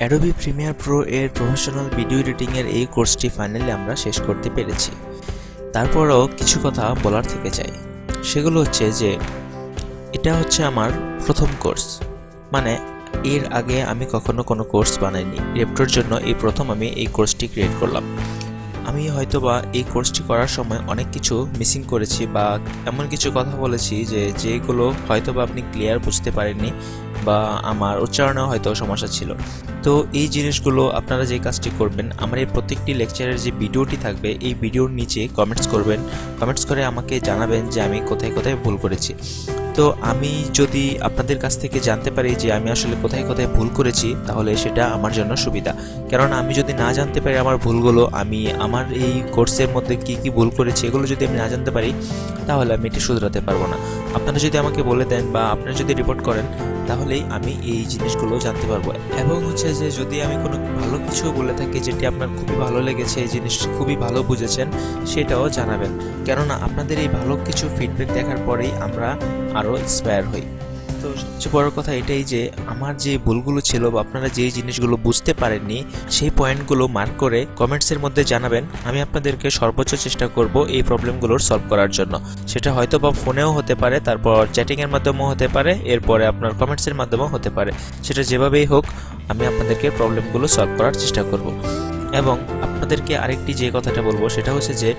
Adobe Premiere Pro এর professional video এডিটিংয়ের এই কোর্সটি ফাইনালি আমরা শেষ করতে পেরেছি। তারপরও কিছু কথা বলার থেকে যায়, সেগুলো হচ্ছে যে এটা হচ্ছে আমার প্রথম কোর্স, মানে এর আগে আমি কখনো কোনো কোর্স বানাইনি। রেপ্টোর জন্য এই প্রথম আমি এই কোর্সটি ক্রিয়েট করলাম। আমি হয়তোবা এই কোর্সটি করার সময় অনেক কিছু মিসিং করেছি বা এমন কিছু কথা বলেছি যেগুলো হয়তোবা আপনি ক্লিয়ার বুঝতে পারেননি বা আমার উচ্চারণেও হয়তো সমস্যা ছিল। তো এই জিনিসগুলো আপনারা যে কাজটি করবেন, আমার এই প্রত্যেকটি লেকচারের যে ভিডিওটি থাকবে এই ভিডিওর নিচে কমেন্টস করবেন, কমেন্টস করে আমাকে জানাবেন যে আমি কোথায় কোথায় ভুল করেছি। তো আমি যদি আপনাদের কাছ থেকে জানতে পারি যে আমি আসলে কোথায় কোথায় ভুল করেছি, তাহলে সেটা আমার জন্য সুবিধা। কারণ আমি যদি না জানতে পারি আমার ভুলগুলো, আমি আমার এই কোর্সের মধ্যে কি কি ভুল করেছি এগুলো যদি আমি না জানতে পারি, তাহলে আমি এটি শুধরাতে পারবো না। আপনারা যদি আমাকে বলে দেন বা আপনারা যদি রিপোর্ট করেন, তাহলেই আমি এই জিনিসগুলো জানতে পারবো। এবং হচ্ছে যে যদি আমি কোনো ভালো কিছু বলে থাকি যেটি আপনার খুবই ভালো লেগেছে, এই জিনিসটি খুবই ভালো বুঝেছেন, সেটাও জানাবেন। কেননা আপনাদের এই ভালো কিছু ফিডব্যাক দেখার পরেই আমরা আরও ইন্সপায়ার হই। তো সবচেয়ে বড় কথা এটাই যে আমার যে ভুলগুলো ছিল বা আপনারা যে জিনিসগুলো বুঝতে পারেননি, সেই পয়েন্টগুলো মার্ক করে কমেন্টসের মধ্যে জানাবেন। আমি আপনাদেরকে সর্বোচ্চ চেষ্টা করব এই প্রবলেমগুলোর সলভ করার জন্য। সেটা হয়তো বা ফোনেও হতে পারে, তারপর চ্যাটিংয়ের মাধ্যমেও হতে পারে, এরপরে আপনার কমেন্টসের মাধ্যমেও হতে পারে। সেটা যেভাবেই হোক আমি আপনাদেরকে প্রবলেমগুলো সলভ করার চেষ্টা করব। এবং আপনাদেরকে আরেকটি যে কথাটা বলবো সেটা হচ্ছে যে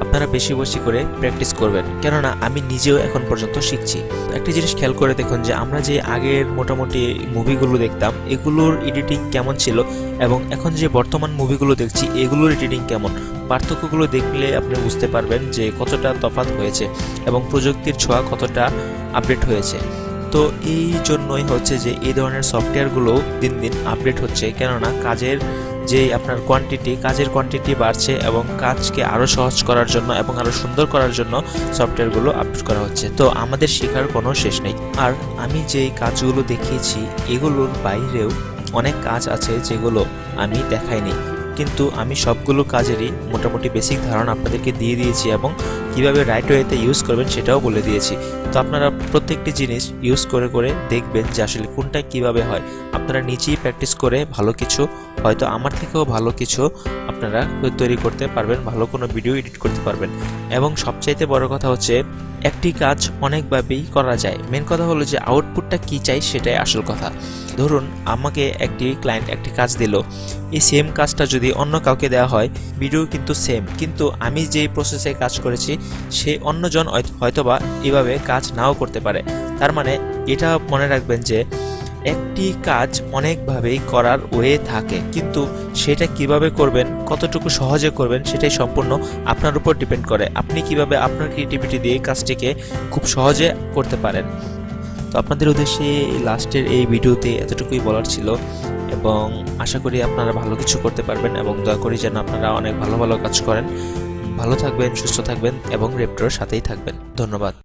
আপনারা বেশি বেশি করে প্র্যাকটিস করবেন, কেননা আমি নিজেও এখন পর্যন্ত শিখছি। একটা জিনিস খেয়াল করে দেখুন যে আমরা যে আগের মোটামুটি মুভিগুলো দেখতাম এগুলোর এডিটিং কেমন ছিল এবং এখন যে বর্তমান মুভিগুলো দেখছি এগুলোর এডিটিং কেমন, পার্থক্যগুলো দেখলে আপনি বুঝতে পারবেন যে কতটা তফাৎ হয়েছে এবং প্রযুক্তির ছোঁয়া কতটা আপডেট হয়েছে। তো এই জন্যই হচ্ছে যে এই ধরনের সফটওয়্যারগুলো দিন দিন আপডেট হচ্ছে, কেননা কাজের যে আপনার কাজের কোয়ান্টিটি বাড়ছে এবং কাজকে আরও সহজ করার জন্য এবং আরও সুন্দর করার জন্য সফটওয়্যারগুলো আপডেট করা হচ্ছে। তো আমাদের শেখার কোনো শেষ নেই। আর আমি যেই কাজগুলো দেখিয়েছি এগুলোর বাইরেও অনেক কাজ আছে যেগুলো আমি দেখাইনি, কিন্তু আমি সবগুলো কাজেরই মোটামুটি বেসিক ধারণা আপনাদেরকে দিয়ে দিয়েছি এবং কীভাবে রাইট ওয়েতে ইউজ করবেন সেটাও বলে দিয়েছি। তো আপনারা প্রত্যেকটি জিনিস ইউজ করে করে দেখবেন যে আসলে কোনটা কিভাবে হয়। আপনারা নিজেই প্র্যাকটিস করে ভালো কিছু, হয়তো আমার থেকেও ভালো কিছু আপনারা তৈরি করতে পারবেন, ভালো কোনো ভিডিও এডিট করতে পারবেন। এবং সবচাইতে বড় কথা হচ্ছে একটি কাজ অনেকভাবেই করা যায়, মেন কথা হলো যে আউটপুটটা কী চাই সেটাই আসল কথা। ধরুন আমাকে একটি ক্লায়েন্ট একটি কাজ দিল, এই সেম কাজটা যদি অন্য কাউকে দেওয়া হয় ভিডিও কিন্তু সেম, কিন্তু আমি যেই প্রসেসে কাজ করেছি সে অন্যজন হয়তোবা এভাবে কাজ নাও করতে পারে। তার মানে এটা মনে রাখবেন যে একটি কাজ অনেকভাবেই করার ওয়ে থাকে, কিন্তু সেটা কিভাবে করবেন, কতটুকু সহজে করবেন সেটাই সম্পূর্ণ আপনার উপর ডিপেন্ড করে। আপনি কিভাবে আপনার ক্রিয়েটিভিটি দিয়ে কাজটিকে খুব সহজে করতে পারেন। তো আপনাদের উদ্দেশ্যে লাস্টের এই ভিডিওতে এতটুকুই বলার ছিল এবং আশা করি আপনারা ভালো কিছু করতে পারবেন এবং দয়া করি যেন আপনারা অনেক ভালো ভালো কাজ করেন। ভালো থাকবেন, সুস্থ থাকবেন এবং রেপ্টোর সাথেই থাকবেন। ধন্যবাদ।